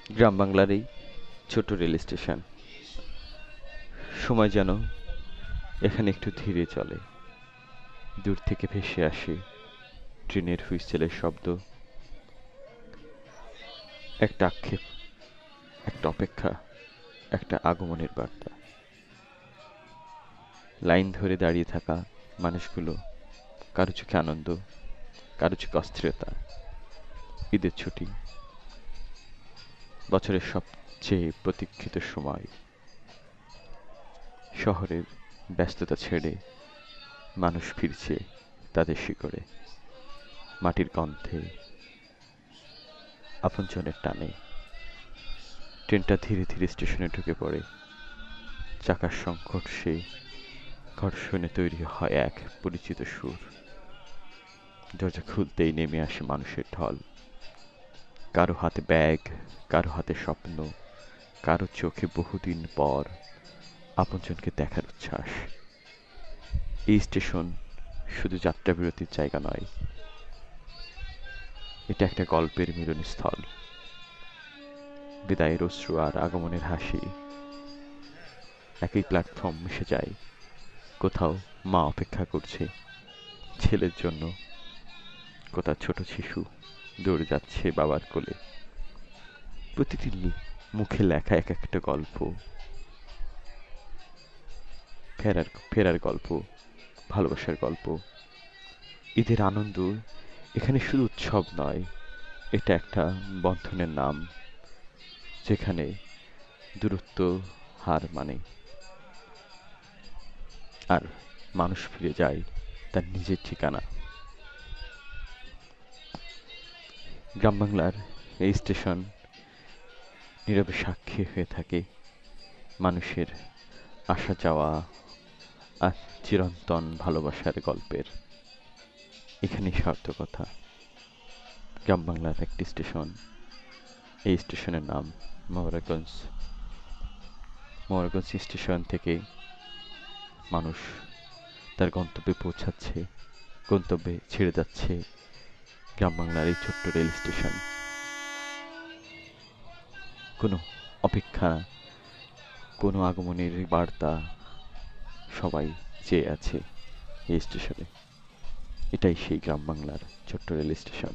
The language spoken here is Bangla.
গ্রাম বাংলার এই ছোট রেল স্টেশন। সময় যেন এখানে একটু ধীরে চলে। দূর থেকে ভেসে আসে ট্রেনের হুইসেলের শব্দ, একটা আক্ষেপ, একটা অপেক্ষা, একটা আগমনের বার্তা। লাইন ধরে দাঁড়িয়ে থাকা মানুষগুলো, কারো চোখে আনন্দ, কারো চোখে অস্থিরতা। ঈদের ছুটি, বছরের সবচেয়ে প্রতীক্ষিত সময়। শহরের ব্যস্ততা ছেড়ে মানুষ ফিরছে তাদের শিকড়ে, মাটির গন্ধে, আপনজনের টানে। ট্রেনটা ধীরে ধীরে স্টেশনে ঢুকে পড়ে। চাকার সংঘর্ষে, ঘর্ষণে তৈরি হয় এক পরিচিত সুর। দরজা খুলতেই নেমে আসে মানুষের ঢল। কারো হাতে ব্যাগ, কারো হাতে স্বপ্ন, কারো চোখে বহুদিন পর আপনজনকে দেখার উচ্ছ্বাস। এই স্টেশন শুধু যাত্রা বিরতির জায়গা নয়, এটা একটা গল্পের মিলনস্থল। বিদায়ের অশ্রু আর আগমনের হাসি একই প্ল্যাটফর্ম মিশে যায়। কোথাও মা অপেক্ষা করছে ছেলের জন্য, কোথাও ছোট শিশু দৌড়ে যাচ্ছে বাবার কোলে। প্রতিটি মুখে লেখা এক একটা গল্প, ফেরার ফেরার গল্প, ভালোবাসার গল্প। ঈদের আনন্দ এখানে শুধু উৎসব নয়, এটা একটা বন্ধনের নাম, যেখানে দূরত্ব হার মানে, আর মানুষ ফিরে যায় তার নিজের ঠিকানা। গ্রাম বাংলার এই স্টেশন নীরবে সাক্ষী হয়ে থাকে মানুষের আসা যাওয়া আর চিরন্তন ভালোবাসার গল্পের। এখানেই সার্থকতা। গ্রাম বাংলার একটি স্টেশন, এই স্টেশনের নাম মোবারকগঞ্জ। মোবারকগঞ্জ স্টেশন থেকে মানুষ তার গন্তব্যে পৌঁছাচ্ছে, গন্তব্যে ছেড়ে যাচ্ছে গ্রাম বাংলার এই ছোট্ট রেল স্টেশন। কোনো অপেক্ষা, কোনো আগমনের বার্তা, সবাই চেয়ে আছে এই স্টেশনে। এটাই সেই গ্রাম বাংলার ছোট্ট রেল স্টেশন।